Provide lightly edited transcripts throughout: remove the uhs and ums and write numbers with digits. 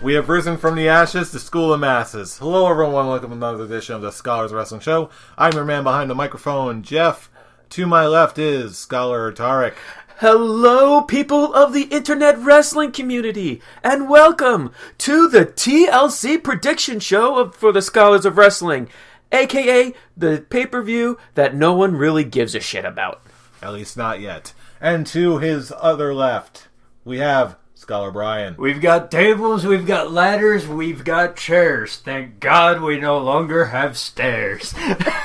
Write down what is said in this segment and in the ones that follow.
We have risen from the ashes to school the masses. Hello, everyone. Welcome to another edition of the Scholars Wrestling Show. I'm your man behind the microphone, Jeff. To my left is Scholar Tarek. Hello, people of the internet wrestling community, and welcome to the TLC prediction show for the Scholars of Wrestling, aka the pay-per-view that no one really gives a shit about. At least not yet. And to his other left, we have Scholar Brian. We've got tables, we've got ladders, we've got chairs. Thank God we no longer have stairs.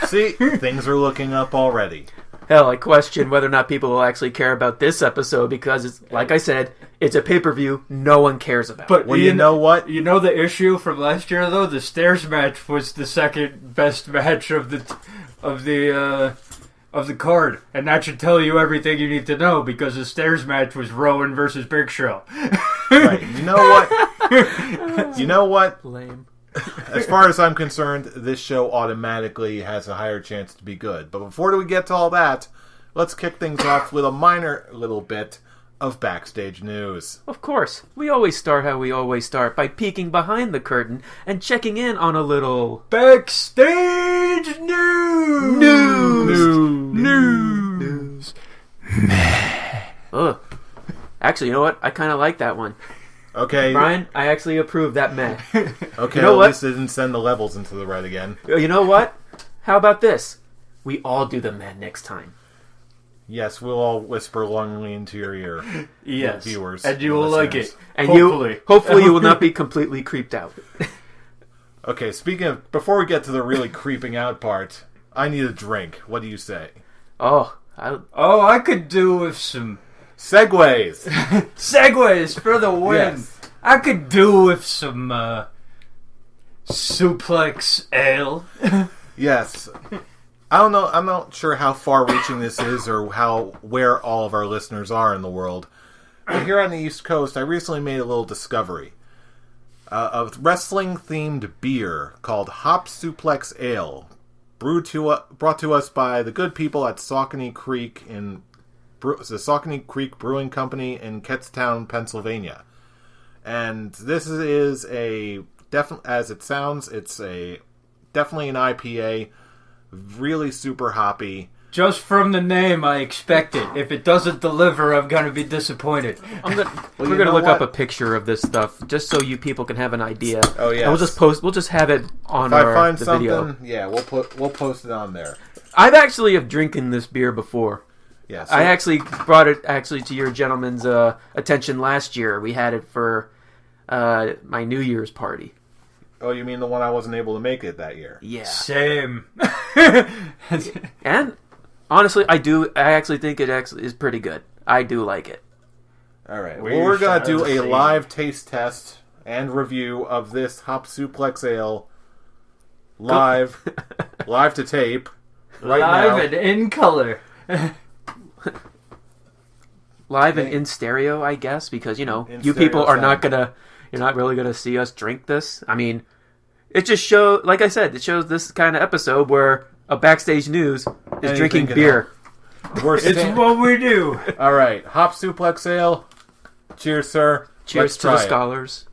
See, things are looking up already. Hell, I question whether or not people will actually care about this episode because, it's like I said, it's a pay-per-view no one cares about. But well, you know what? You know the issue from last year, though? The stairs match was the second best match of the card. And that should tell you everything you need to know because the stairs match was Rowan versus Big Show. Right. You know what? You know what? Lame. As far as I'm concerned, this show automatically has a higher chance to be good. But before we get to all that, let's kick things off with a minor little bit of backstage news. Of course, we always start how we always start, by peeking behind the curtain and checking in on a little... Backstage news! News! Ugh. Actually, you know what? I kind of like that one. Okay. Brian, I actually approve that meh. Okay, you know at what? least it didn't send the levels into the red again. You know what? How about this? We all do the meh next time. Yes, we'll all whisper longingly into your ear. Yes. Viewers. And you will like it. And hopefully. Hopefully you will not be completely creeped out. Okay, speaking of... Before we get to the really creeping out part, I need a drink. What do you say? I could do with some... Segways! Segways for the win! Yes. I could do with some, suplex ale. Yes. I don't know, I'm not sure how far-reaching this is or where all of our listeners are in the world. But here on the East Coast, I recently made a little discovery. A wrestling-themed beer called Hop Suplex Ale, brought to us by the good people at Saucony Creek the Saucony Creek Brewing Company in Kettstown, Pennsylvania. And this is as it sounds, it's definitely an IPA, really super hoppy. Just from the name, I expect it. If it doesn't deliver, I'm going to be disappointed. We're going to look up a picture of this stuff just so you people can have an idea. Oh yeah. And we'll just have it on the video. Yeah, we'll post it on there. I've actually have drinking this beer before. Yeah, so I actually brought it to your gentleman's attention last year. We had it for my New Year's party. Oh, you mean the one I wasn't able to make it that year? Yeah. Same. And honestly, I actually think it actually is pretty good. I do like it. All right. Well, we're going to do a live taste test and review of this Hop Suplex Ale live to tape right now. Live and in color. Live and in stereo, I guess, because you stereo people are sound. you're not really gonna see us drink this. I mean, it just shows, like I said, it shows this kind of episode where a backstage news is drinking beer. It's what we do. All right, Hop Suplex Ale. Cheers, sir. Cheers to the scholars.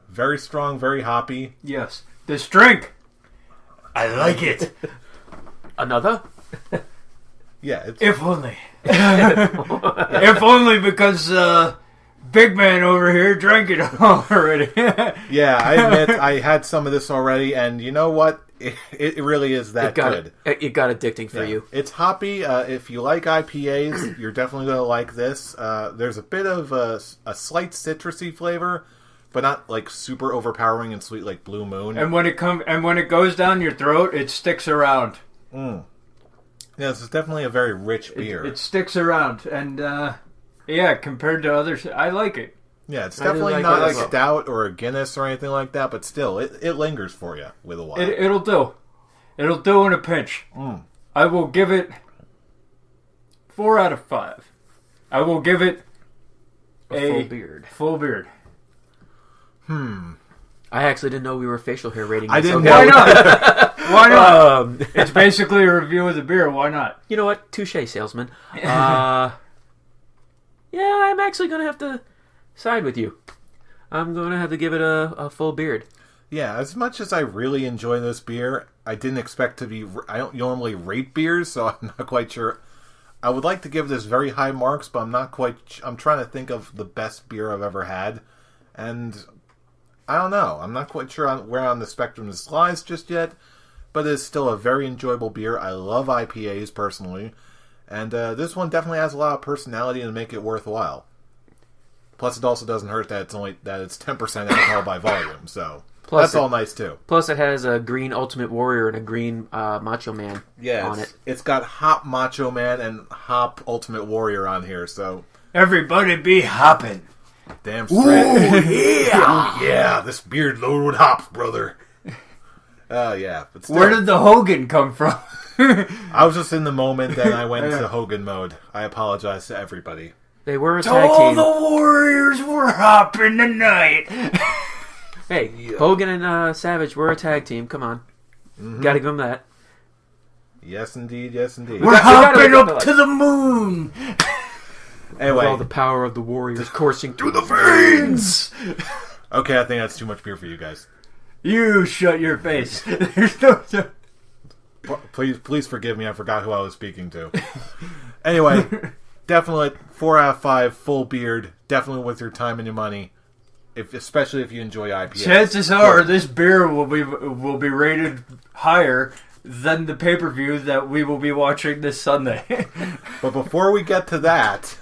Very strong, very hoppy. Yes. This drink, I like it. Another? Yeah. If only. If only because Big Man over here drank it already. Yeah, I admit I had some of this already, and you know what? It really is that good. It got addicting for you. It's hoppy. If you like IPAs, you're definitely going to like this. There's a bit of a slight citrusy flavor, but not like super overpowering and sweet like Blue Moon. And when it goes down your throat, it sticks around. Yeah, this is definitely a very rich beer. It sticks around, and compared to others, I like it. Yeah, it's definitely not a stout or a Guinness or anything like that, but still, it lingers for you with a while. It'll do. It'll do in a pinch. I will give it 4 out of 5. I will give it a beard. Full beard. I actually didn't know we were facial hair rating. I didn't know. Why not? Why not? It's basically a review of the beer. Why not? You know what? Touche, salesman. Yeah, I'm actually going to have to side with you. I'm going to have to give it a full beard. Yeah, as much as I really enjoy this beer, I didn't expect to be... I don't normally rate beers, so I'm not quite sure. I would like to give this very high marks, but I'm not quite... I'm trying to think of the best beer I've ever had, and I don't know. I'm not quite sure where on the spectrum this lies just yet, but it's still a very enjoyable beer. I love IPAs, personally, and this one definitely has a lot of personality to make it worthwhile. Plus, it also doesn't hurt that it's 10% alcohol by volume, so that's all nice too. Plus, it has a green Ultimate Warrior and a green Macho Man on it. It's got Hop Macho Man and Hop Ultimate Warrior on here, so everybody be hopping. Damn straight. Ooh, yeah. Oh, yeah, this beard loaded with hops, brother. Oh, yeah. But still, where did the Hogan come from? I was just in the moment and I went into Hogan mode. I apologize to everybody. They were a tag all team. the Warriors were hopping tonight. Hey, yeah. Hogan and Savage were a tag team. Come on. Gotta give them that. Yes, indeed. Yes, indeed. We're hopping up to the moon. Anyway. With all the power of the Warriors coursing through the veins. Okay, I think that's too much beer for you guys. You shut your face. There's no... Please forgive me. I forgot who I was speaking to. Anyway, definitely 4 out of 5, full beard. Definitely worth your time and your money, especially if you enjoy IPA. Chances are this beer will be rated higher than the pay-per-view that we will be watching this Sunday. But before we get to that,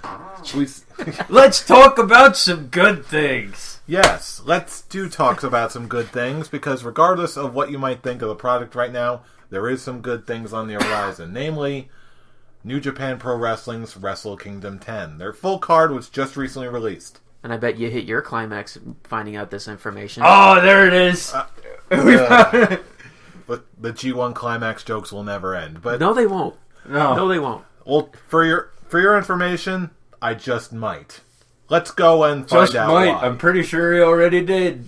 let's talk about some good things. Yes, let's talk about some good things, because regardless of what you might think of the product right now, there is some good things on the horizon. Namely, New Japan Pro Wrestling's Wrestle Kingdom 10. Their full card was just recently released. And I bet you hit your climax finding out this information. Oh, there it is. But the G1 climax jokes will never end. But no, they won't. No, they won't. Well, for your information, I just might. Let's go and find out why. I'm pretty sure he already did.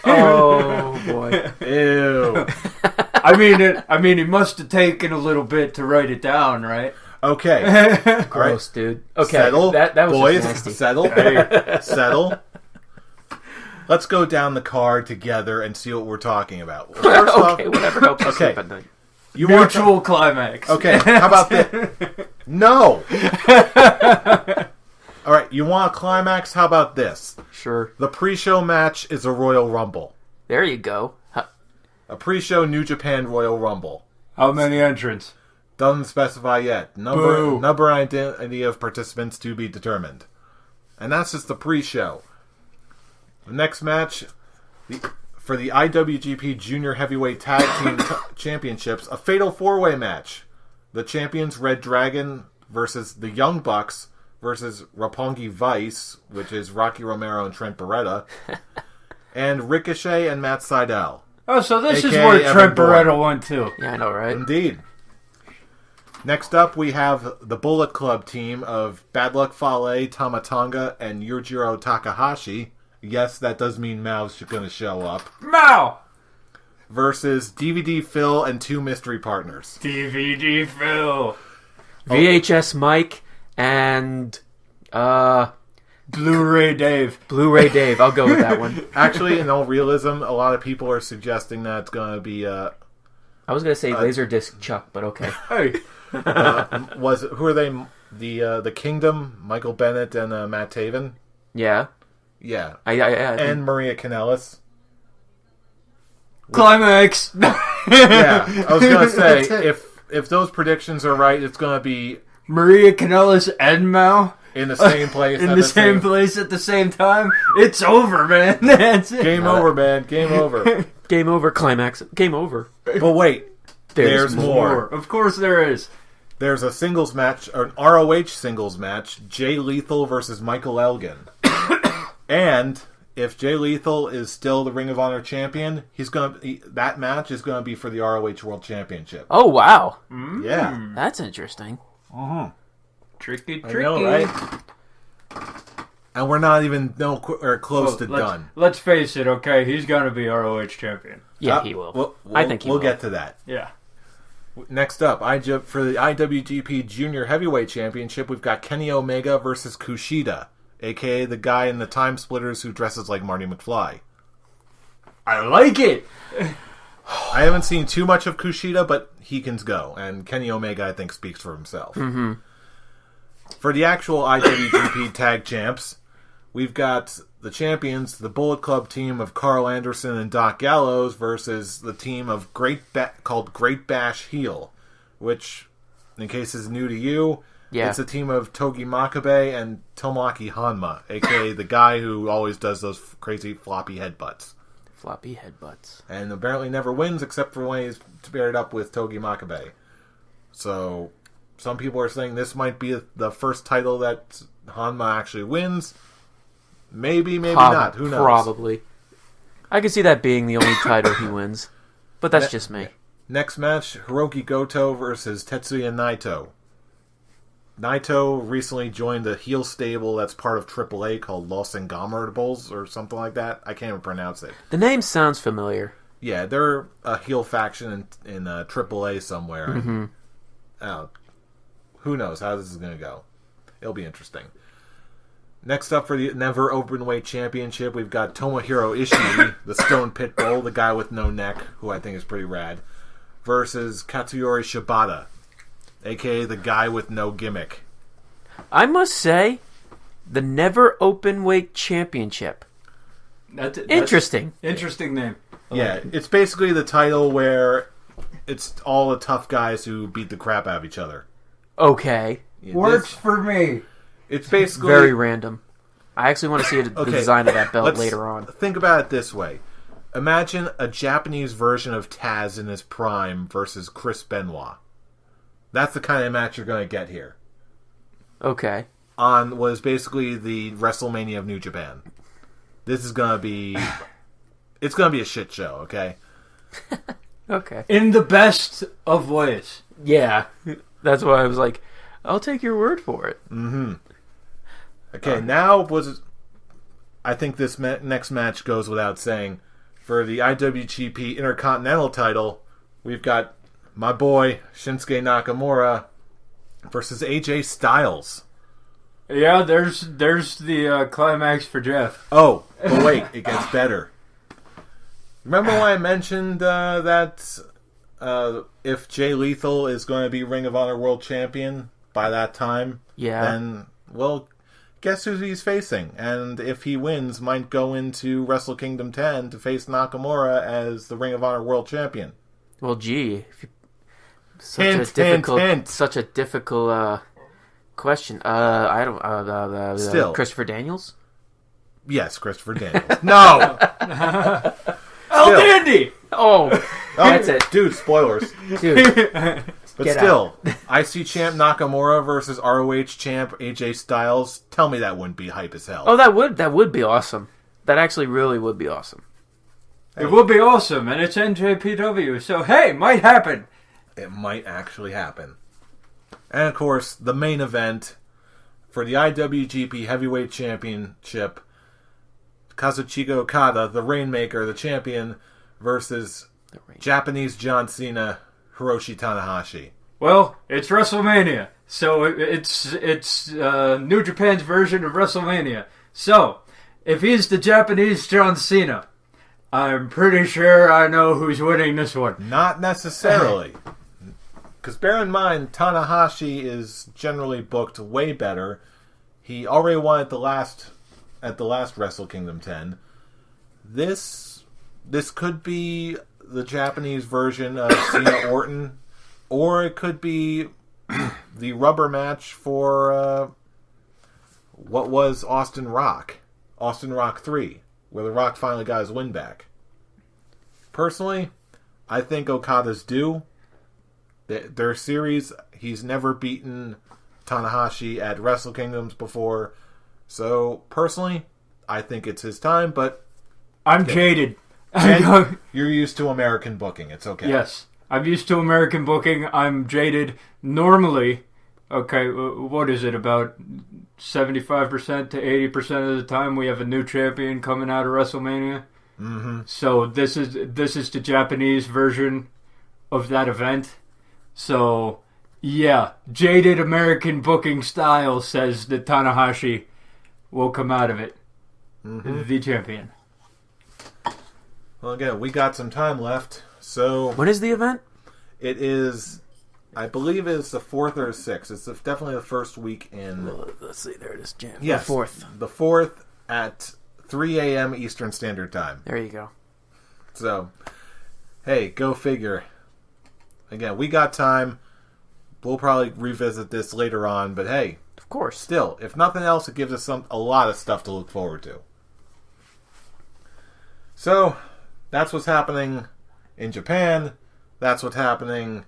Oh boy. Ew. I mean, he must have taken a little bit to write it down, right? Okay. Gross, right. dude. Okay. Settle. That was boys, just nasty. Settle. Settle. Let's go down the card together and see what we're talking about. First okay, whatever helps us sleep at night. You Mutual climax. Okay, how about this? No. All right, you want a climax? How about this? Sure. The pre-show match is a Royal Rumble. There you go. A pre-show New Japan Royal Rumble. How many entrants? Doesn't specify yet. Number and identity of participants to be determined. And that's just the pre-show. The next match, for the IWGP Junior Heavyweight Tag Team Championships, a fatal 4-way match. The champions, Red Dragon versus the Young Bucks versus Roppongi Vice, which is Rocky Romero and Trent Beretta, and Ricochet and Matt Sydal. Oh, so this is AKA where Evan Trent Bourne. Beretta won too. Yeah, I know, right? Indeed. Next up, we have the Bullet Club team of Bad Luck Fale, Tama Tonga, and Yujiro Takahashi. Yes, that does mean Mao's going to show up. Mao! Versus DVD Phil and 2 mystery partners. DVD Phil. VHS Mike and Blu-ray Dave. Blu-ray Dave. I'll go with that one. Actually, in all realism, a lot of people are suggesting that it's going to be... I was going to say Laserdisc Chuck, but okay. Hey. Who are they? The Kingdom, Michael Bennett and Matt Taven? Yeah. Yeah. And Maria Kanellis. Climax! Yeah, I was going to say, if those predictions are right, it's going to be... Maria Kanellis and Mao? In the same place. In the same place at the same time? It's over, man. That's it. Game over, man. Game over. Game over, climax. Game over. But wait. There's more. Of course there is. There's a singles match, or an ROH singles match, Jay Lethal versus Michael Elgin. And if Jay Lethal is still the Ring of Honor champion, that match is going to be for the ROH World Championship. Oh, wow. Yeah. That's interesting. Tricky. I know, right? And we're not even close to done. Let's face it, okay? He's going to be ROH champion. Yeah, he will. I think he will. We'll get to that. Yeah. Next up, for the IWGP Junior Heavyweight Championship, we've got Kenny Omega versus Kushida, a.k.a. the guy in the Time Splitters who dresses like Marty McFly. I like it! I haven't seen too much of Kushida, but he can go. And Kenny Omega, I think, speaks for himself. Mm-hmm. For the actual IWGP Tag Champs, we've got the champions, the Bullet Club team of Carl Anderson and Doc Gallows versus the team of called Great Bash Heel, which, in case is new to you, it's a team of Togi Makabe and Tomoaki Hanma, a.k.a. the guy who always does those crazy floppy headbutts. Floppy headbutts. And apparently never wins except for when he's paired up with Togi Makabe. So, some people are saying this might be the first title that Hanma actually wins. Maybe not. Who knows? Probably. I can see that being the only title he wins. But that's just me. Next match, Hiroki Goto versus Tetsuya Naito. Naito recently joined the heel stable that's part of AAA called Los Ingobernables or something like that. I can't even pronounce it. The name sounds familiar. Yeah, they're a heel faction in AAA somewhere. Mm-hmm. Who knows how this is going to go. It'll be interesting. Next up for the Never Openweight Championship, we've got Tomohiro Ishii, the Stone Pitbull, the guy with no neck, who I think is pretty rad, versus Katsuyori Shibata, a.k.a. the guy with no gimmick. I must say, the Never Openweight Championship. That's interesting. Interesting name. Yeah, it's basically the title where it's all the tough guys who beat the crap out of each other. Okay. Yeah, Works for me. It's basically very random. I actually want to see the design of that belt later on. Think about it this way. Imagine a Japanese version of Taz in his prime versus Chris Benoit. That's the kind of match you're going to get here. Okay. On what is basically the WrestleMania of New Japan. This is going to be... It's going to be a shit show, okay? Okay. In the best of ways. Yeah. That's why I was like, I'll take your word for it. Mm-hmm. Okay, now I think this next match goes without saying. For the IWGP Intercontinental title, we've got my boy Shinsuke Nakamura versus AJ Styles. Yeah, there's the climax for Jeff. Oh, but wait, it gets better. Remember when I mentioned that if Jay Lethal is going to be Ring of Honor World Champion by that time, then, well, guess who he's facing? And if he wins, might go into Wrestle Kingdom 10 to face Nakamura as the Ring of Honor World Champion. Well, gee, Such a difficult question. I don't. Still, Christopher Daniels. Yes, Christopher Daniels. No. El Dandy. Oh, that's it, dude. Spoilers, dude. But still, IC Champ Nakamura versus ROH Champ AJ Styles. Tell me that wouldn't be hype as hell. Oh, that would be awesome. That actually really would be awesome. It would be awesome, and it's NJPW, so hey, might happen. It might actually happen. And of course, the main event for the IWGP Heavyweight Championship, Kazuchika Okada, the Rainmaker, the champion, versus Japanese John Cena, Hiroshi Tanahashi. Well, it's WrestleMania, so it's New Japan's version of WrestleMania. So, if he's the Japanese John Cena, I'm pretty sure I know who's winning this one. Not necessarily. Because bear in mind, Tanahashi is generally booked way better. He already won at the last Wrestle Kingdom 10. This could be the Japanese version of Cena Orton, or it could be the rubber match for what was Austin Rock 3, where The Rock finally got his win back. Personally, I think Okada's due. Their series, he's never beaten Tanahashi at Wrestle Kingdoms before. So, personally, I think it's his time, but... I'm jaded. And you're used to American booking. It's okay. Yes. I'm used to American booking. I'm jaded. Normally, Okay, what is it, about 75% to 80% of the time we have a new champion coming out of WrestleMania? Mm-hmm. So this is the Japanese version of that event. So, yeah, jaded American booking style says that Tanahashi will come out of it the champion. Well, again, we got some time left, so... When is the event? It is, I believe it's the 4th or 6th. It's definitely the first week in... Let's see, there it is, Jim. Yes, The 4th. The 4th at 3 a.m. Eastern Standard Time. There you go. So, hey, go figure. Again, we got time. We'll probably revisit this later on, but hey... Of course. Still, if nothing else, it gives us a lot of stuff to look forward to. So, that's what's happening in Japan. That's what's happening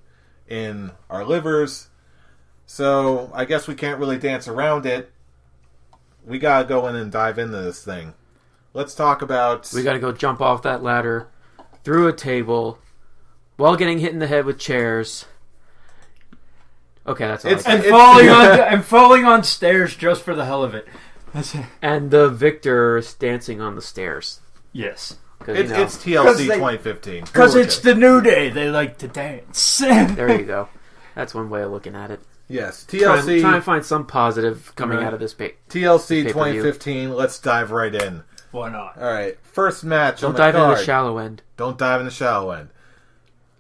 in our livers. So, I guess we can't really dance around it. We gotta go in and dive into this thing. Let's talk about... We gotta go jump off that ladder, through a table, while getting hit in the head with chairs. Okay, that's all. And falling on stairs just for the hell of it. That's it. And the victor is dancing on the stairs. Yes. It's TLC 2015. Because it's the New Day. They like to dance. There you go. That's one way of looking at it. Yes, TLC. Try and find some positive coming out of this TLC 2015. Let's dive right in. Why not? All right, first match. Don't dive into the shallow end. Don't dive in the shallow end.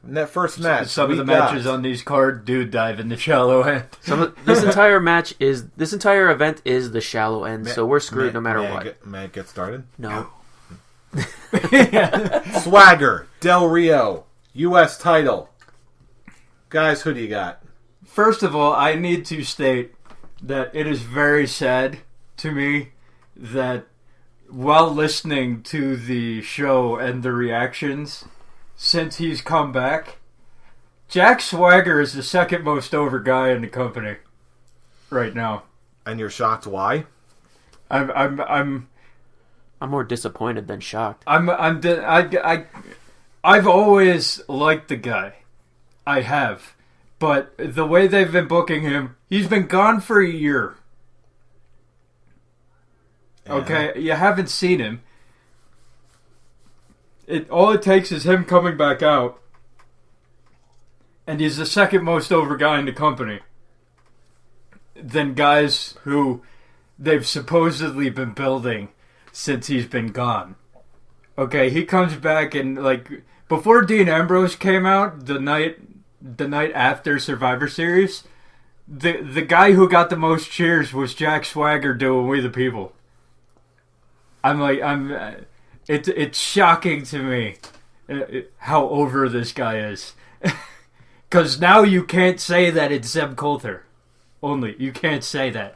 In that first match, some of the matches on these cards do dive in the shallow end. This entire event is the shallow end, so we're screwed no matter what. May I get started? No. Swagger, Del Rio, U.S. title. Guys, who do you got? First of all, I need to state that it is very sad to me that while listening to the show and the reactions since he's come back, Jack Swagger is the second most over guy in the company right now. And you're shocked why? I'm more disappointed than shocked. I've always liked the guy. I have. But the way they've been booking him, he's been gone for a year. Okay, you haven't seen him. All it takes is him coming back out, and he's the second most over guy in the company. Than guys who they've supposedly been building since he's been gone. Okay, he comes back and before Dean Ambrose came out the night after Survivor Series, the guy who got the most cheers was Jack Swagger doing We the People. It's shocking to me how over this guy is. Because now you can't say that it's Zeb Coulter. Only. You can't say that.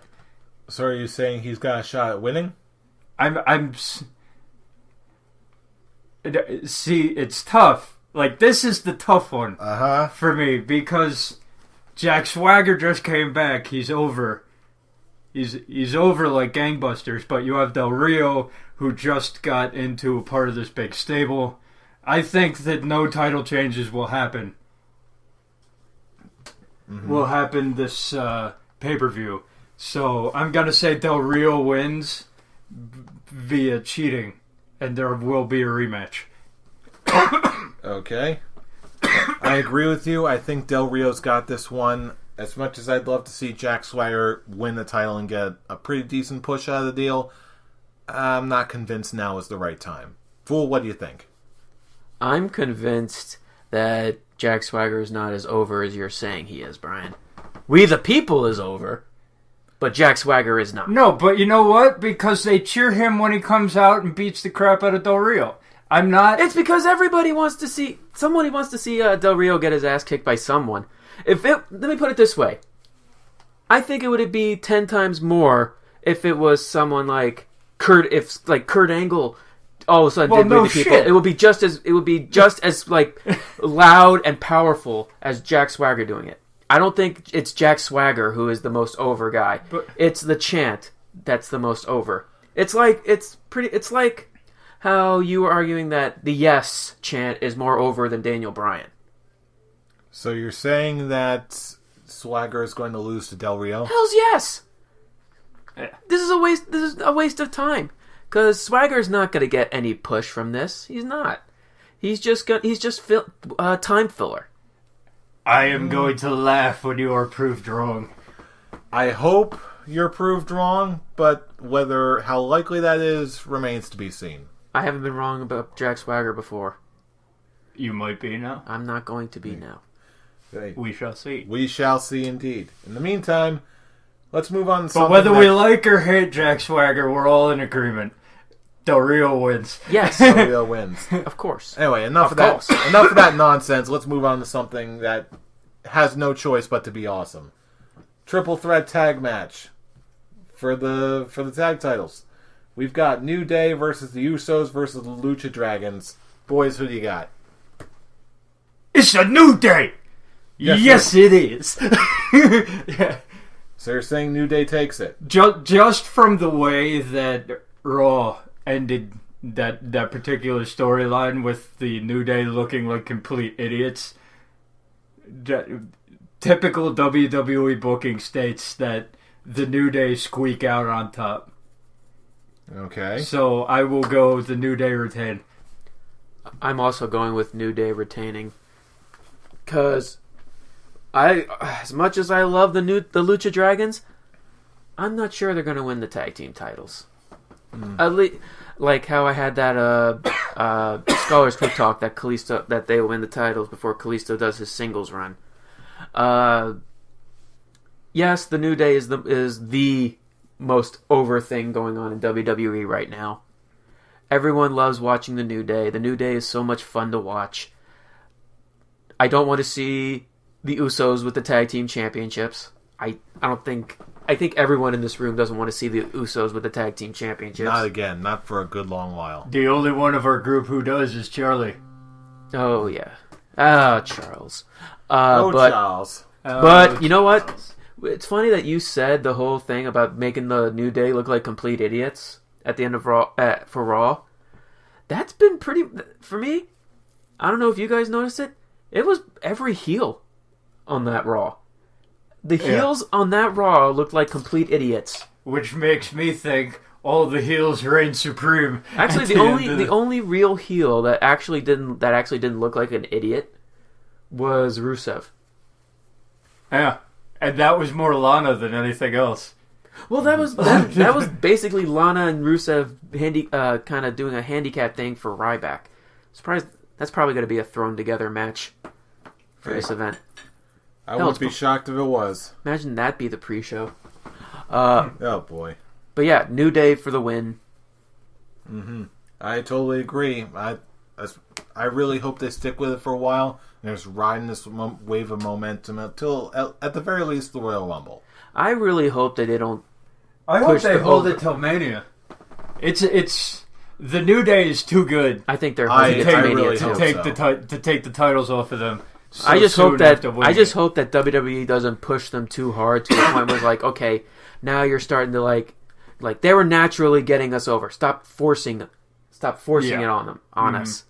So are you saying he's got a shot at winning? See, it's tough. This is the tough one Uh-huh. for me. Because Jack Swagger just came back. He's over. He's over like gangbusters. But you have Del Rio, who just got into a part of this big stable. I think that no title changes will happen. Will happen this pay-per-view. So I'm going to say Del Rio wins via cheating. And there will be a rematch. Okay. I agree with you. I think Del Rio's got this one. As much as I'd love to see Jack Swagger win the title and get a pretty decent push out of the deal, I'm not convinced now is the right time. Fool, what do you think? I'm convinced that Jack Swagger is not as over as you're saying he is, Brian. We the People is over, but Jack Swagger is not. No, but you know what? Because they cheer him when he comes out and beats the crap out of Del Rio. I'm not... It's because everybody wants to see... Somebody wants to see Del Rio get his ass kicked by someone. Let me put it this way. I think it would be 10 times more if it was someone like Kurt... If, Kurt Angle all of a sudden did with the People. It would be just as loud and powerful as Jack Swagger doing it. I don't think it's Jack Swagger who is the most over guy. But it's the chant that's the most over. It's like how you were arguing that the Yes chant is more over than Daniel Bryan. So you're saying that Swagger is going to lose to Del Rio? Hell's yes. This is a waste. This is a waste of time. Because Swagger's not going to get any push from this. He's not. He's just time filler. I am going to laugh when you are proved wrong. I hope you're proved wrong, but how likely that is remains to be seen. I haven't been wrong about Jack Swagger before. You might be now. I'm not going to be now. Hey, We shall see. we shall see indeed. In the meantime, let's move on to something. But whether we like or hate Jack Swagger, we're all in agreement. Del Rio wins. Yes, Del Rio wins. of course. Anyway, enough of that. Enough of that nonsense. Let's move on to something that has no choice but to be awesome. Triple threat tag match for the tag titles. We've got New Day versus the Usos versus the Lucha Dragons. Boys, who do you got? It's a new day. Yes, it is. Yeah. So you're saying New Day takes it? Just from the way that Raw ended that particular storyline with the New Day looking like complete idiots. Typical WWE booking states that the New Day squeak out on top. Okay. So I will go the New Day retain. I'm also going with New Day retaining. Because as much as I love the Lucha Dragons, I'm not sure they're going to win the tag team titles. At least, like how I had that Scholars Quick Talk that they win the titles before Kalisto does his singles run. Yes, the New Day is the most over thing going on in WWE right now. Everyone loves watching the New Day. The New Day is so much fun to watch. I don't want to see the Usos with the tag team championships. I think everyone in this room doesn't want to see the Usos with the tag team championships. Not again. Not for a good long while. The only one of our group who does is Charlie. Oh yeah. Charles. Charles. But you know what? It's funny that you said the whole thing about making the New Day look like complete idiots at the end of Raw for Raw. That's been pretty for me. I don't know if you guys noticed it. It was every heel on that Raw. The heels on that Raw looked like complete idiots. Which makes me think all the heels reign supreme. Actually, the only real heel that actually didn't look like an idiot was Rusev. Yeah, and that was more Lana than anything else. Well, that was basically Lana and Rusev kind of doing a handicap thing for Ryback. Surprised that's probably going to be a thrown together match for this event. I wouldn't be shocked if it was. Imagine that be the pre-show. Oh boy. But yeah, New Day for the win. Mm-hmm. I totally agree. I really hope they stick with it for a while and just riding this wave of momentum until, at the very least, the Royal Rumble. I really hope that they don't. I hope they hold it till Mania. It's the New Day is too good. I think they're holding it till Mania really too. To take the titles off of them. I just hope that WWE doesn't push them too hard to the point where it's like, okay, now you're starting to like they were naturally getting us over. Stop forcing it on us.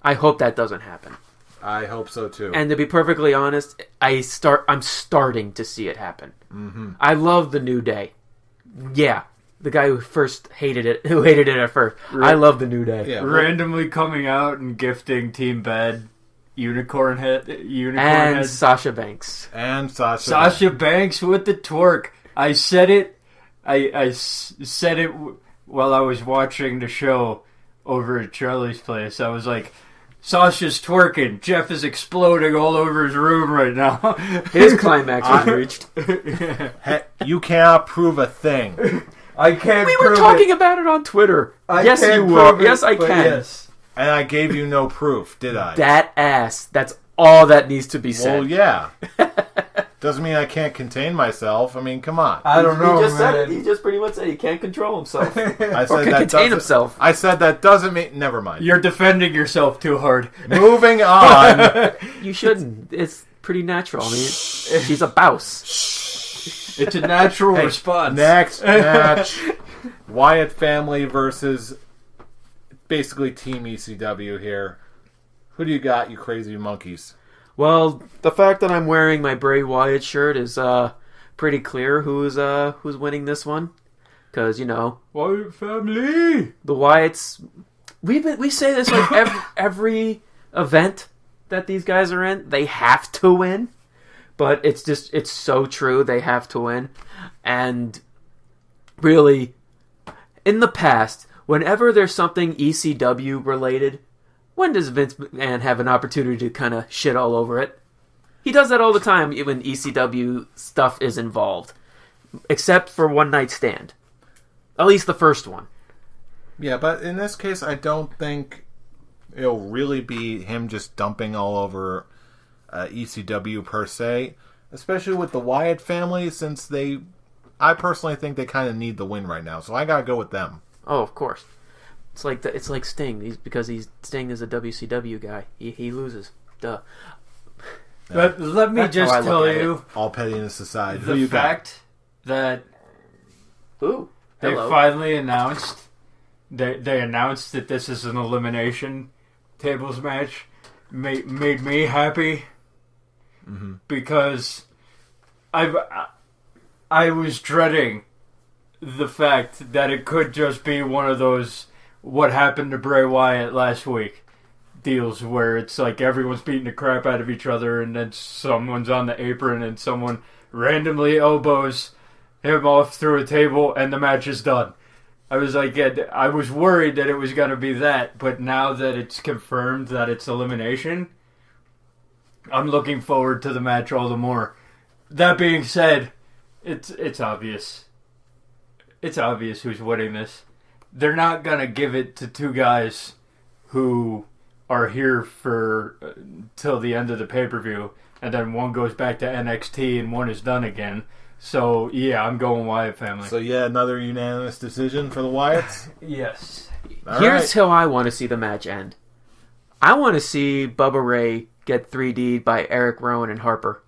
I hope that doesn't happen. I hope so too. And to be perfectly honest, I'm starting to see it happen. Mm-hmm. I love the New Day. Yeah, the guy who hated it at first. I love the New Day. Yeah, randomly coming out and gifting Team Bad unicorn head, Sasha Banks. Sasha Banks with the twerk. I said it. I said it while I was watching the show over at Charlie's place. I was like, Sasha's twerking. Jeff is exploding all over his room right now. His climax was reached. Hey, you cannot prove a thing. I can't. We were talking about it on Twitter. Yes, you were. Yes, I can. Yes. And I gave you no proof, did I? That ass. That's all that needs to be said. Well, yeah. Doesn't mean I can't contain myself. I mean, come on. I don't know, He just man. said it. He just pretty much said he can't control himself. I said or can contain himself. I said that doesn't mean... Never mind. You're defending yourself too hard. Moving on. You shouldn't. It's pretty natural. I mean, she's a bouse. It's a natural response. Next match. Wyatt family versus basically Team ECW here. Who do you got, you crazy monkeys? Well, the fact that I'm wearing my Bray Wyatt shirt is pretty clear who's winning this one. Because, Wyatt family! The Wyatts... We say this like every event that these guys are in. They have to win. But it's so true. They have to win. And really, in the past, whenever there's something ECW related, when does Vince McMahon have an opportunity to kind of shit all over it? He does that all the time when ECW stuff is involved. Except for One Night Stand. At least the first one. Yeah, but in this case, I don't think it'll really be him just dumping all over ECW per se. Especially with the Wyatt family, since I personally think they kind of need the win right now. So I gotta go with them. Oh, of course. It's like Sting. Because Sting is a WCW guy. He loses. Duh. But let me just tell you, all pettiness aside, the fact that they finally announced they announced that this is an elimination tables match made me happy. Mm-hmm. Because I was dreading the fact that it could just be one of those what happened to Bray Wyatt last week deals where it's like everyone's beating the crap out of each other and then someone's on the apron and someone randomly elbows him off through a table and the match is done. I was worried that it was going to be that, but now that it's confirmed that it's elimination, I'm looking forward to the match all the more. That being said, it's obvious. It's obvious who's winning this. They're not going to give it to two guys who are here for till the end of the pay-per-view, and then one goes back to NXT and one is done again. So, yeah, I'm going Wyatt family. So, yeah, another unanimous decision for the Wyatts? Yes. Here's how I want to see the match end. I want to see Bubba Ray get 3D'd by Eric Rowan and Harper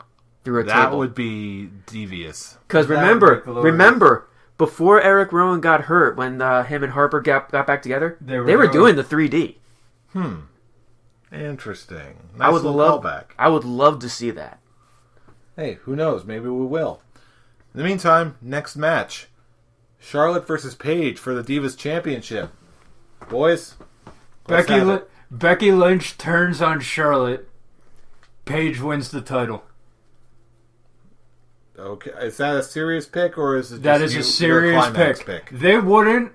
through a table. That would be devious. Because remember, before Eric Rowan got hurt, when him and Harper got back together, they were doing the 3D. Interesting. I would love to see that. Hey, who knows? Maybe we will. In the meantime, next match. Charlotte versus Paige for the Divas Championship. Boys, Becky Lynch turns on Charlotte. Paige wins the title. Okay, is that a serious pick or is it just that is a serious pick? They wouldn't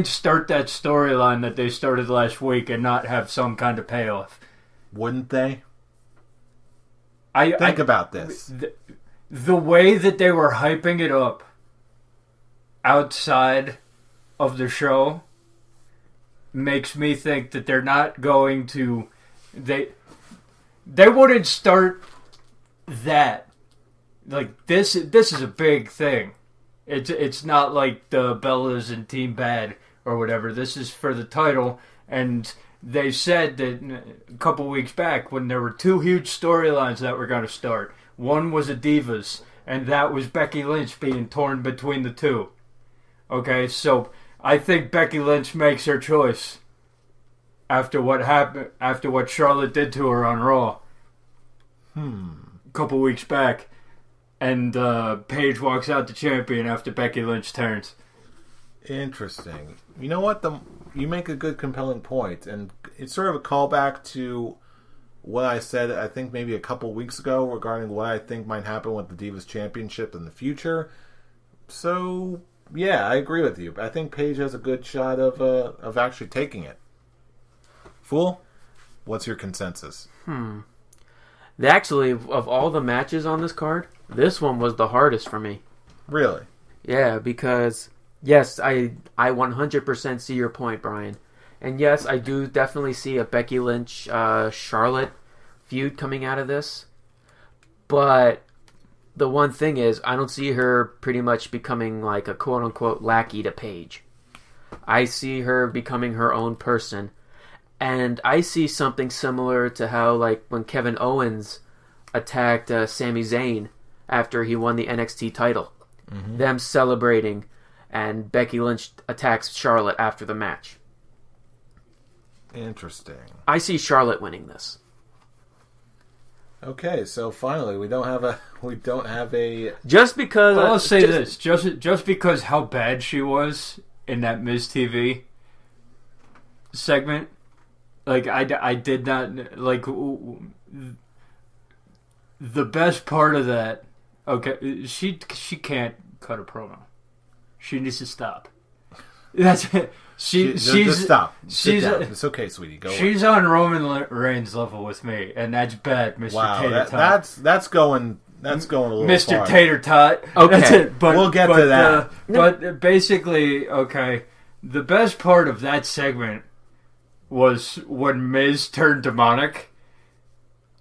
start that storyline that they started last week and not have some kind of payoff. Wouldn't they? Think about this. The way that they were hyping it up outside of the show makes me think that they're not going to... They wouldn't start that. Like, this is a big thing. It's not like the Bellas and Team Bad or whatever. This is for the title, and they said that a couple weeks back when there were two huge storylines that were going to start. One was a Divas, and that was Becky Lynch being torn between the two. Okay, so I think Becky Lynch makes her choice after what happened, after what Charlotte did to her on Raw. A couple weeks back. And Paige walks out the champion after Becky Lynch turns. Interesting. You know what? You make a good, compelling point, and it's sort of a callback to what I said, I think maybe a couple weeks ago, regarding what I think might happen with the Divas Championship in the future. So, yeah, I agree with you. I think Paige has a good shot of actually taking it. Fool, what's your consensus? Actually, of all the matches on this card, this one was the hardest for me. Really? Yeah, because, yes, I 100% see your point, Brian. And yes, I do definitely see a Becky Lynch, Charlotte feud coming out of this. But the one thing is, I don't see her pretty much becoming like a quote-unquote lackey to Paige. I see her becoming her own person. And I see something similar to how, like, when Kevin Owens attacked Sami Zayn after he won the NXT title. Them celebrating, and Becky Lynch attacks Charlotte after the match. Interesting. I see Charlotte winning this. Okay, so finally we don't have a Just because I'll say this, just because how bad she was in that Miz TV segment, like I did not like the best part of that. Okay, she can't cut a promo. She needs to stop. That's it. She's just stop. She's it's okay, sweetie. Go. She's on Roman Reigns level with me, and that's bad, Mr. Wow, Tater Tot. that's going a little Mr. far. Tater Tot. Okay, that's it. But we'll get to that. But basically, okay, the best part of that segment was when Miz turned demonic.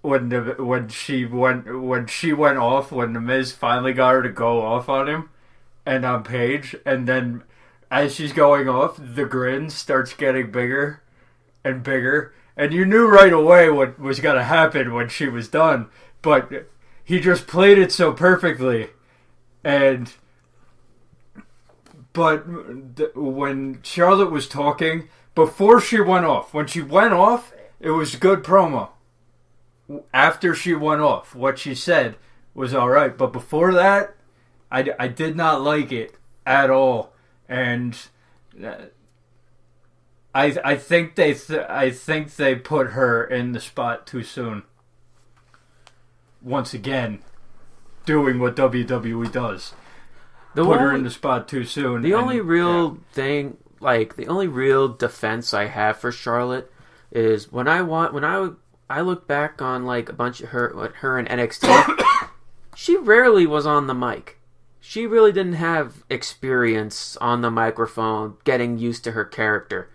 When she went off, when the Miz finally got her to go off on him and on Paige, and then as she's going off, the grin starts getting bigger and bigger, and you knew right away what was going to happen when she was done, but he just played it so perfectly. And when Charlotte was talking before she went off, when she went off, it was good promo. After she went off, what she said was all right, but before that, I did not like it at all, and I think they put her in the spot too soon. Once again, doing what WWE does, put her in the spot too soon. The only real defense I have for Charlotte is when I look back on like a bunch of her in NXT, she rarely was on the mic. She really didn't have experience on the microphone, getting used to her character.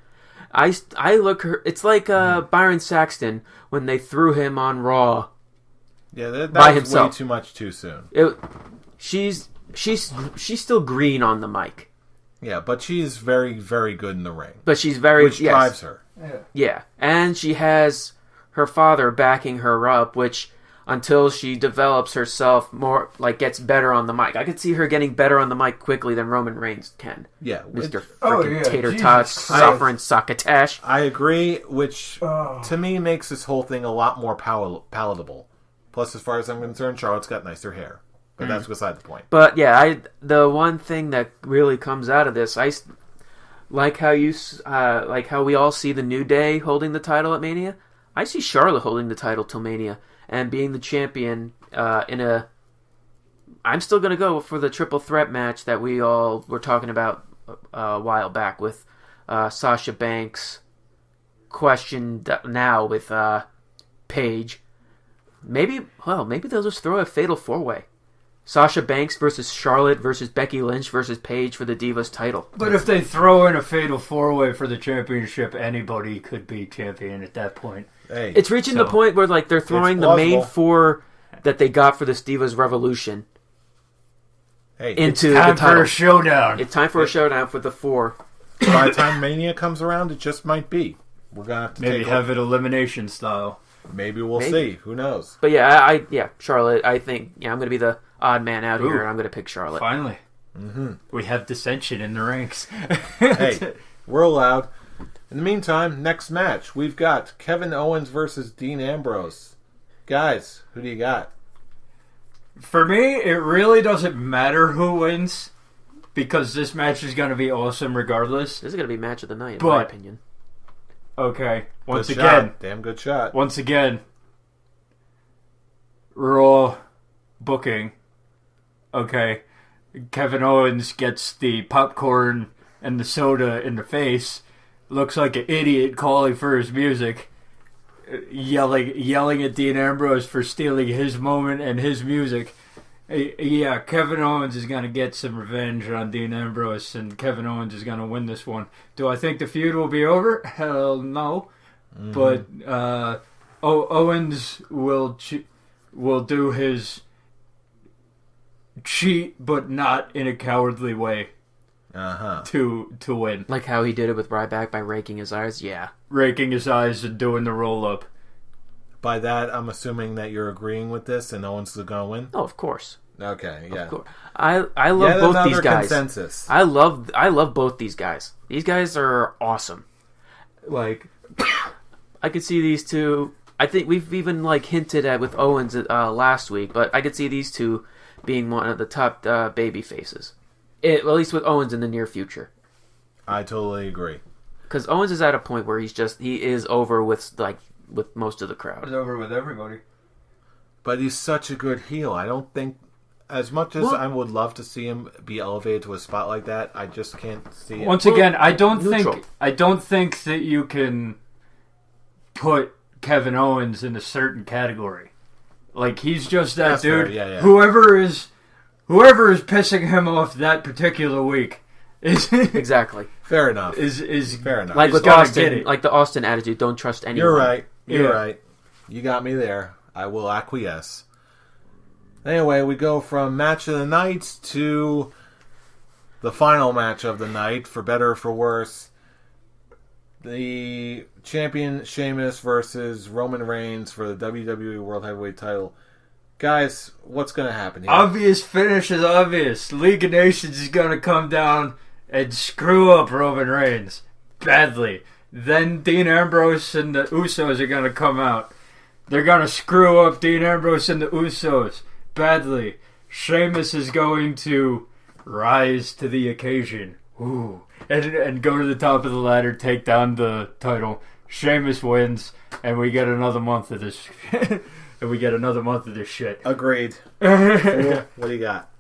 I look her. It's like Byron Saxton when they threw him on Raw. Yeah, that by was himself. way too much too soon. She's still green on the mic. Yeah, but she's very, very good in the ring. But she's very which drives her. Yeah, and she has her father backing her up, which until she develops herself more, like gets better on the mic. I could see her getting better on the mic quickly than Roman Reigns can. Yeah. Mr. Freaking Tater Jesus Tot, Christ. suffering succotash. I agree, which to me makes this whole thing a lot more palatable. Plus, as far as I'm concerned, Charlotte's got nicer hair. But that's beside the point. But yeah, the one thing that really comes out of this, like how we all see the New Day holding the title at Mania. I see Charlotte holding the title till Mania and being the champion I'm still going to go for the triple threat match that we all were talking about a while back with Sasha Banks, questioned now with Paige. Maybe they'll just throw a fatal 4-way. Sasha Banks versus Charlotte versus Becky Lynch versus Paige for the Divas title. But if they throw in a fatal 4-way for the championship, anybody could be champion at that point. Hey, it's reaching the point where like they're throwing the main 4 that they got for this Divas Revolution into the title. It's time for a showdown. It's time for a showdown for the 4. By the time Mania comes around, it just might be. We're gonna have to maybe have it elimination style. Maybe we'll see. Who knows? But yeah, Charlotte. I think I'm going to be the odd man out here, and I'm going to pick Charlotte. Finally, we have dissension in the ranks. Hey, we're allowed. In the meantime, next match we've got Kevin Owens versus Dean Ambrose. Guys, who do you got? For me, it really doesn't matter who wins because this match is going to be awesome regardless. This is going to be match of the night, in my opinion. Okay, once Good again, shot. Damn good shot. Once again, Raw booking. Okay, Kevin Owens gets the popcorn and the soda in the face. Looks like an idiot calling for his music, yelling at Dean Ambrose for stealing his moment and his music. Yeah, Kevin Owens is going to get some revenge on Dean Ambrose, and Kevin Owens is going to win this one. Do I think the feud will be over? Hell no. But Owens will do his cheat, but not in a cowardly way. To win. Like how he did it with Ryback by raking his eyes? Yeah. Raking his eyes and doing the roll-up. By that, I'm assuming that you're agreeing with this and Owens is going to win? Oh, of course. Okay, yeah. Of course. I love both these guys. Consensus. I love both these guys. These guys are awesome. Like, I could see these two I think we've even like hinted at with Owens last week, but I could see these two being one of the top baby faces. At least with Owens in the near future. I totally agree. Because Owens is at a point where he is over with most of the crowd. He's over with everybody. But he's such a good heel. I don't think, as much as I would love to see him be elevated to a spot like that, I just can't see it. Once again, I don't think that you can put Kevin Owens in a certain category. Like, he's just that dude. Fair. Yeah. Whoever is pissing him off that particular week is exactly fair enough. Is fair enough. Like with Austin, like the Austin attitude. Don't trust anyone. You're right. You're right. You got me there. I will acquiesce. Anyway, we go from match of the night to the final match of the night, for better or for worse. The champion Sheamus versus Roman Reigns for the WWE World Heavyweight title. Guys, what's going to happen here? Obvious finish is obvious. League of Nations is going to come down and screw up Roman Reigns badly. Then Dean Ambrose and the Usos are going to come out. They're going to screw up Dean Ambrose and the Usos badly. Sheamus is going to rise to the occasion. Ooh. And go to the top of the ladder, take down the title. Sheamus wins, and we get another month of this. Shit. Agreed. What do you got?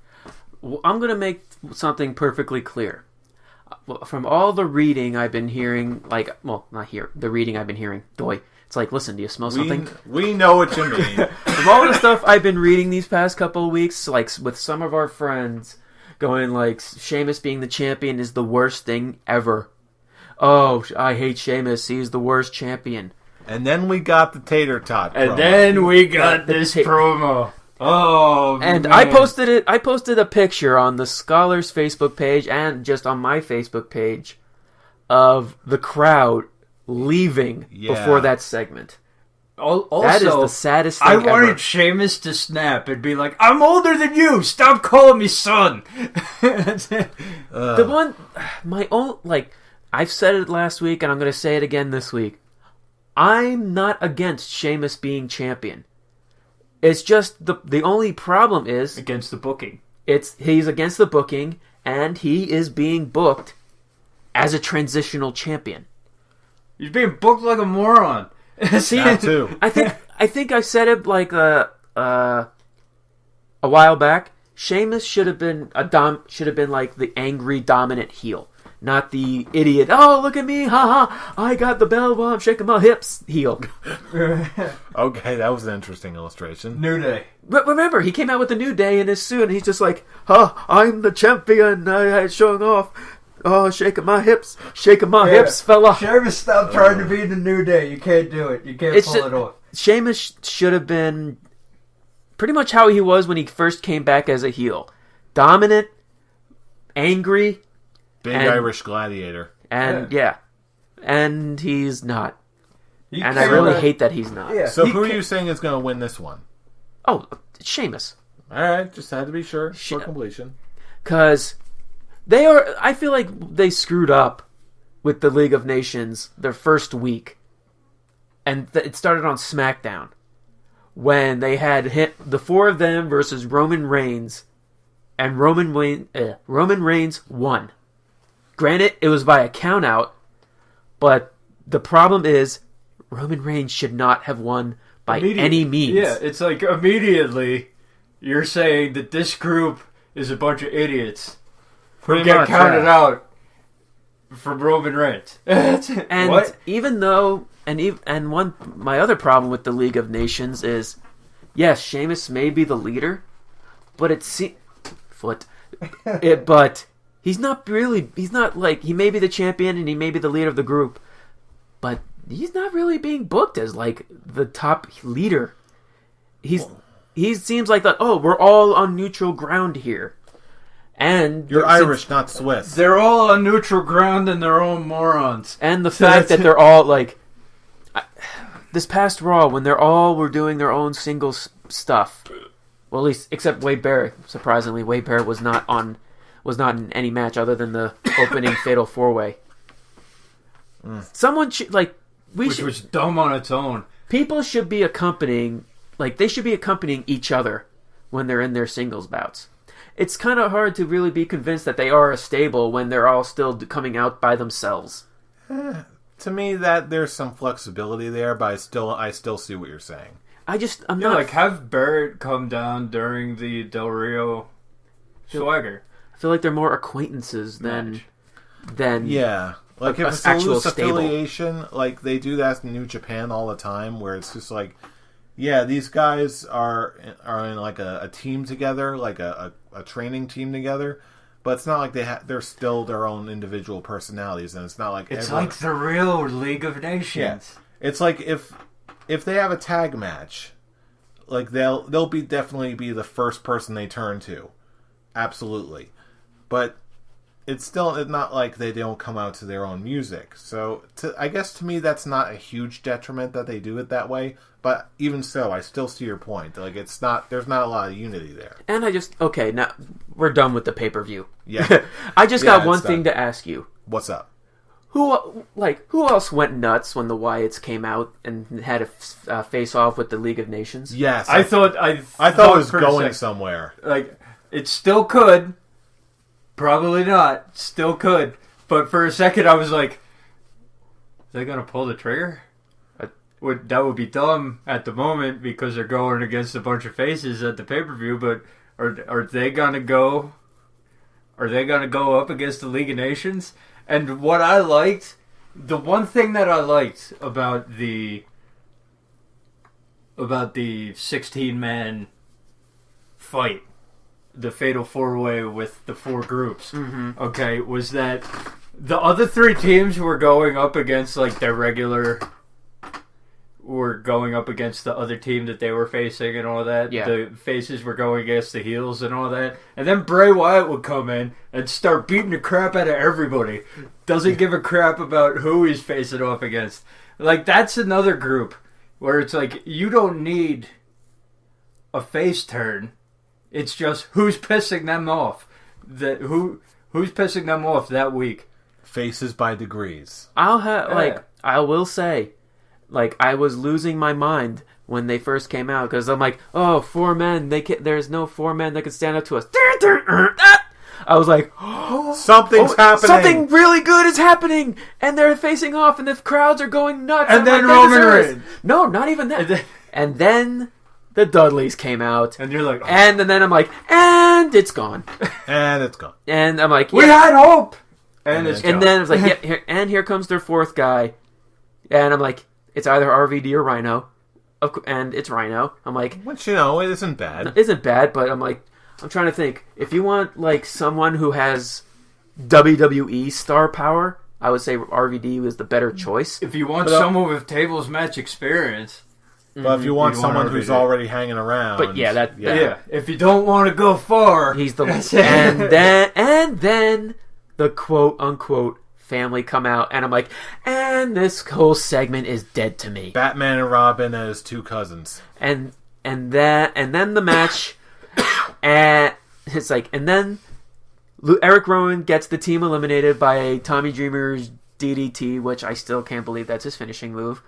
Well, I'm going to make something perfectly clear. From all the reading I've been hearing, the reading I've been hearing, it's like, listen, do you smell something? We know what you mean. From all the stuff I've been reading these past couple of weeks, like with some of our friends going like, Sheamus being the champion is the worst thing ever. Oh, I hate Sheamus. He's the worst champion. And then we got the tater tot promo. And then we got this promo. Oh, and man. I posted a picture on the Scholars Facebook page and just on my Facebook page of the crowd leaving before that segment. Also, that is the saddest thing I wanted ever. Sheamus to snap and be like, I'm older than you! Stop calling me son! The one, my own, I've said it last week and I'm going to say it again this week. I'm not against Sheamus being champion. It's just the only problem is against the booking. He's against the booking, and he is being booked as a transitional champion. He's being booked like a moron. See, that too. I think I said it like a while back. Sheamus should have been like the angry dominant heel, not the idiot. Oh, look at me, ha! I got the bell while I'm shaking my hips. Heel. Okay, that was an interesting illustration. New Day. But remember, he came out with the New Day in his suit, and he's just like, I'm the champion. I showing off. Oh, shaking my hips, fella. Sheamus, stop trying to be the New Day. You can't do it. You can't pull it off. Sheamus should have been pretty much how he was when he first came back as a heel. Dominant, angry. Big Irish gladiator. And, and he's not. And I really hate that he's not. Yeah. So who are you saying is going to win this one? Oh, Sheamus. All right, just had to be sure for completion. Because I feel like they screwed up with the League of Nations their first week. And it started on SmackDown. When they had hit the four of them versus Roman Reigns. And Roman Reigns won. Granted, it was by a count out. But the problem is, Roman Reigns should not have won by any means. Yeah, it's like immediately you're saying that this group is a bunch of idiots who get counted out from Roman Reigns. And what? Even though, my other problem with the League of Nations is, yes, Sheamus may be the leader, but but he's not like, he may be the champion and he may be the leader of the group, but he's not really being booked as like the top leader. He seems like that. Oh, we're all on neutral ground here, and you're Irish, not Swiss. They're all on neutral ground and they're all morons. And the fact that they're all like this past Raw when were doing their own single stuff. Well, at least except Wade Barrett. Surprisingly, Wade Barrett was not in any match other than the opening Fatal 4-Way. Someone should, like, which was dumb on its own. people should be accompanying each other when they're in their singles bouts. It's kind of hard to really be convinced that they are a stable when they're all still coming out by themselves. To me, that there's some flexibility there, but I still see what you're saying. I'm not like have Barrett come down during the Del Rio Swagger. I feel like they're more acquaintances than yeah. Like if it's actual a loose stable. affiliation, like they do that in New Japan all the time, where it's just like, yeah, these guys are in like a team together, like a training team together, but it's not like they're still their own individual personalities, and it's not like it's like the real League of Nations. Yeah. It's like if they have a tag match, like they'll definitely be the first person they turn to, absolutely, but it's still not like they don't come out to their own music. So I guess to me that's not a huge detriment that they do it that way. But even so, I still see your point. Like there's not a lot of unity there. And now we're done with the pay-per-view. Yeah. I just got one thing to ask you. What's up? Who else went nuts when the Wyatts came out and had a face-off with the League of Nations? Yes. I thought it was going somewhere. Like, it still could. Probably not. Still could. But for a second, I was like, "Are they gonna pull the trigger?" That would be dumb at the moment because they're going against a bunch of faces at the pay-per-view. But are they gonna go? Are they gonna go up against the League of Nations? And what I liked, the one thing that I liked about the 16-man fight, the Fatal 4-Way with the 4 groups, okay, was that the other 3 teams were going up against, like, were going up against the other team that they were facing and all that. Yeah. The faces were going against the heels and all that. And then Bray Wyatt would come in and start beating the crap out of everybody. Doesn't give a crap about who he's facing off against. Like, that's another group where it's like, you don't need a face turn. It's just who's pissing them off. Who's pissing them off that week. Faces by degrees. I will say, like, I was losing my mind when they first came out because I'm like, oh, 4 men. There's no 4 men that can stand up to us. I was like, something's happening. Something really good is happening, and they're facing off, and the crowds are going nuts. And then Roman Reigns. No, not even that. And then the Dudleys came out, and you're like, oh. and then I'm like, and it's gone, and it's gone, and I'm like, we had hope, and it's gone. And then I was like, yeah, here comes their 4th guy, and I'm like, it's either RVD or Rhino, and it's Rhino. I'm like, which it isn't bad. It isn't bad, but I'm like, I'm trying to think. If you want like someone who has WWE star power, I would say RVD was the better choice. If you want someone with tables match experience. But if you want someone who's already hanging around, but yeah. If you don't want to go far, he's the and then the quote unquote family come out, and I'm like, and this whole segment is dead to me. Batman and Robin as 2 cousins, and then the match, and it's like, and then Eric Rowan gets the team eliminated by Tommy Dreamer's DDT, which I still can't believe that's his finishing move.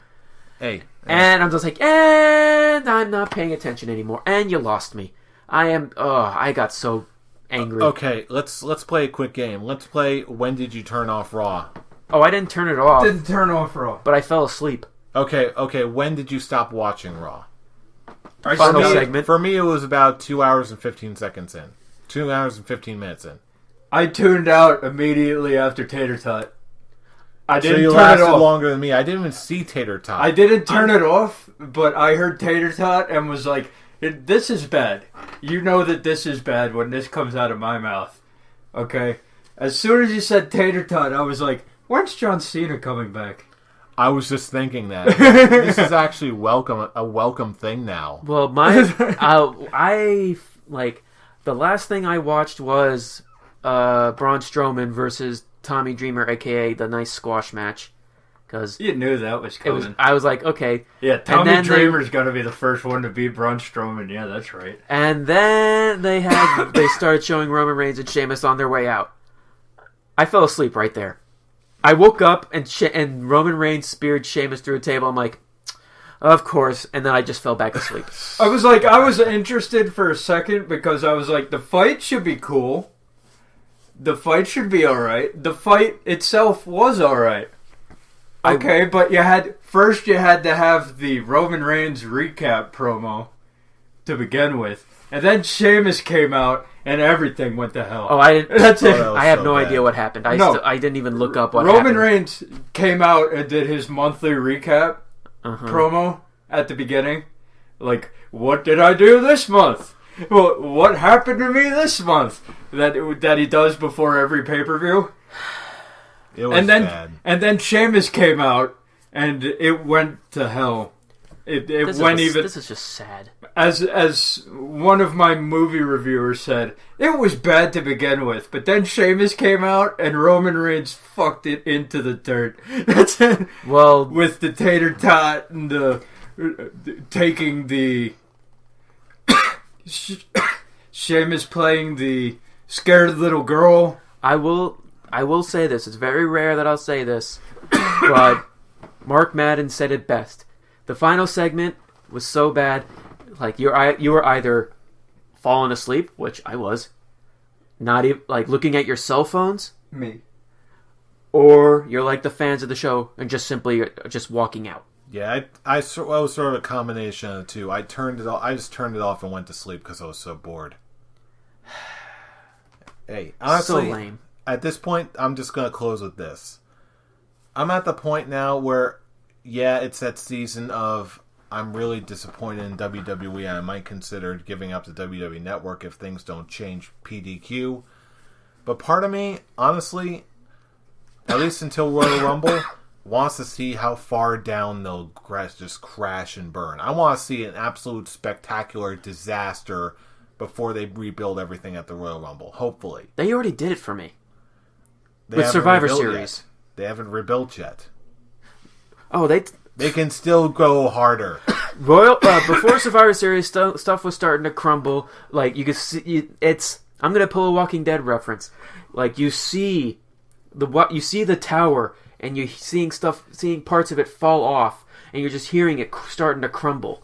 Hey. And I'm just like, and I'm not paying attention anymore. And you lost me. I got so angry. Okay, let's play a quick game. Let's play When Did You Turn Off Raw? Oh, I didn't turn it off. Didn't turn off Raw. But I fell asleep. Okay, when did you stop watching Raw? Final segment. For me, it was about 2 hours and 15 seconds in. 2 hours and 15 minutes in. I tuned out immediately after Tater Tot. I didn't so you turn lasted it off. longer than me. I didn't even see Tater Tot. I didn't turn it off, but I heard Tater Tot and was like, this is bad. You know that this is bad when this comes out of my mouth. Okay? As soon as you said Tater Tot, I was like, when's John Cena coming back? I was just thinking that. This is actually a welcome thing now. Well, I like, the last thing I watched was Braun Strowman versus Tommy Dreamer, a.k.a. the nice squash match. Because you knew that was coming. I was like, okay. Yeah, Tommy Dreamer's going to be the first one to beat Braun Strowman. Yeah, that's right. And then they started showing Roman Reigns and Sheamus on their way out. I fell asleep right there. I woke up and Roman Reigns speared Sheamus through a table. I'm like, Of course, and then I just fell back asleep. I was interested for a second because I was like, the fight should be cool. The fight should be alright. The fight itself was alright. Okay, but you had to have the Roman Reigns recap promo to begin with. And then Sheamus came out and everything went to hell. Oh, I didn't. That's it. I have no idea what happened. I didn't even look up what Roman happened. Reigns came out and did his monthly recap promo at the beginning. Like, what did I do this month? Well, what happened to me this month? That he does before every pay-per-view. It was bad. And then Sheamus came out and it went to hell. This is just sad. As one of my movie reviewers said, it was bad to begin with, but then Sheamus came out and Roman Reigns fucked it into the dirt. That's it. Well, with the tater tot and the taking the Sheamus playing the scared little girl. I will say this. It's very rare that I'll say this, but Mark Madden said it best. The final segment was so bad, like you were either falling asleep, which I was, not even like looking at your cell phones, me, or you're like the fans of the show and just simply just walking out. Yeah, I was sort of a combination of the two. I just turned it off and went to sleep because I was so bored. Hey, honestly, so lame. At this point, I'm just going to close with this. I'm at the point now where, yeah, it's that season of I'm really disappointed in WWE. I might consider giving up the WWE Network if things don't change PDQ. But part of me, honestly, at least until Royal Rumble, wants to see how far down they'll just crash and burn. I want to see an absolute spectacular disaster before they rebuild everything at the Royal Rumble. Hopefully. They already did it for me. With Survivor Series. They haven't rebuilt yet. Oh, they can still go harder. Before Survivor Series, stuff was starting to crumble. Like, you could see, I'm going to pull a Walking Dead reference. Like, you see the tower, and you're seeing parts of it fall off, and you're just hearing it starting to crumble.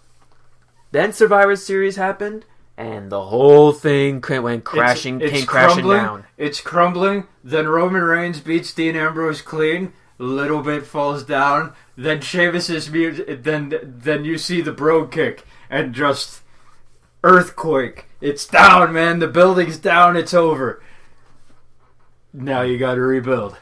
Then Survivor Series happened, and the whole thing came crashing down. It's crumbling. Then Roman Reigns beats Dean Ambrose clean. Little bit falls down. Then Sheamus's music. Then you see the bro kick and just earthquake. It's down, man. The building's down. It's over. Now you got to rebuild.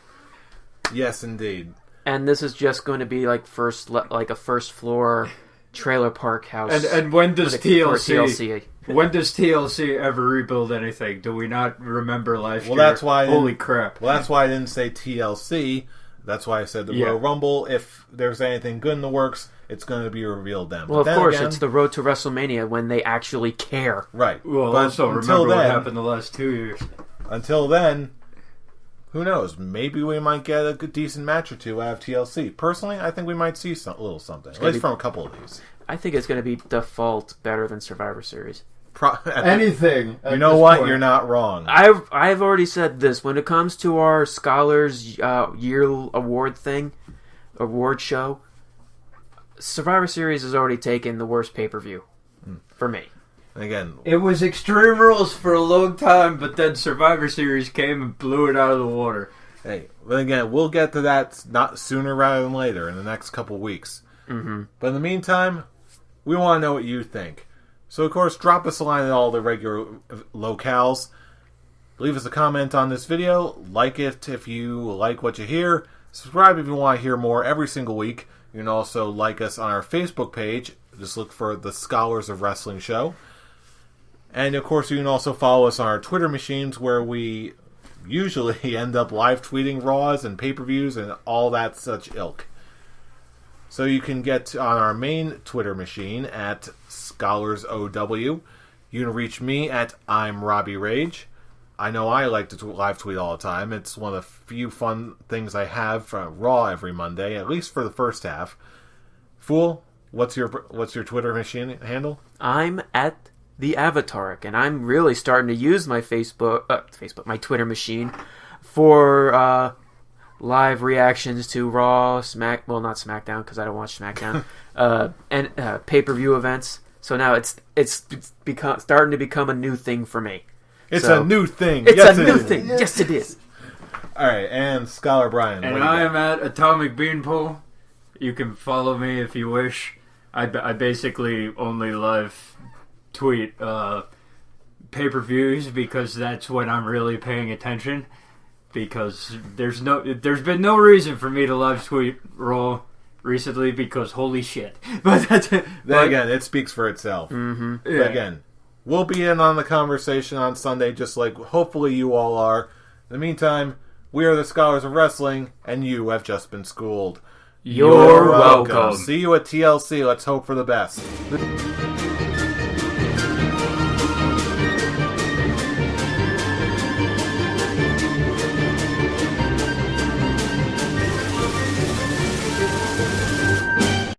Yes, indeed. And this is just going to be like a first floor trailer park house. And when does TLC? When does TLC ever rebuild anything? Do we not remember last year? That's why. Holy crap! Well, that's why I didn't say TLC. That's why I said the Royal Rumble. If there's anything good in the works, it's going to be revealed then. Well, of course, it's the road to WrestleMania when they actually care. Right. Well, but also remember what happened the last 2 years. Until then, who knows? Maybe we might get a good, decent match or two out of TLC. Personally, I think we might see a little something. At least from a couple of these. I think it's going to be default better than Survivor Series. Anything. You know what? Point. You're not wrong. I've already said this. When it comes to our Scholars Year award show, Survivor Series has already taken the worst pay-per-view for me. Again, it was Extreme Rules for a long time, but then Survivor Series came and blew it out of the water. Hey, but again, we'll get to that not sooner rather than later in the next couple weeks. Mm-hmm. But in the meantime, we want to know what you think. So, of course, drop us a line at all the regular locales. Leave us a comment on this video. Like it if you like what you hear. Subscribe if you want to hear more every single week. You can also like us on our Facebook page. Just look for the Scholars of Wrestling Show. And, of course, you can also follow us on our Twitter machines where we usually end up live tweeting Raws and pay-per-views and all that such ilk. So you can get on our main Twitter machine at ScholarsOW. You can reach me at I'm Robbie Rage. I know I like to live tweet all the time. It's one of the few fun things I have for Raw every Monday, at least for the first half. Fool, what's your Twitter machine handle? I'm at the Avatar, and I'm really starting to use my my Twitter machine for live reactions to Raw, not SmackDown because I don't watch SmackDown, and pay-per-view events. So now it's starting to become a new thing for me. It's a new thing. It's a new thing. Yes, it is. All right, and Scholar Brian. And I am at Atomic Beanpole. You can follow me if you wish. I basically only live tweet pay-per-views because that's when I'm really paying attention. Because there's been no reason for me to live tweet Raw recently because holy shit. But that's it. Then again, it speaks for itself. Mm-hmm. Yeah. But again, we'll be in on the conversation on Sunday, just like hopefully you all are. In the meantime, we are the Scholars of Wrestling, and you have just been schooled. You're welcome. See you at TLC. Let's hope for the best.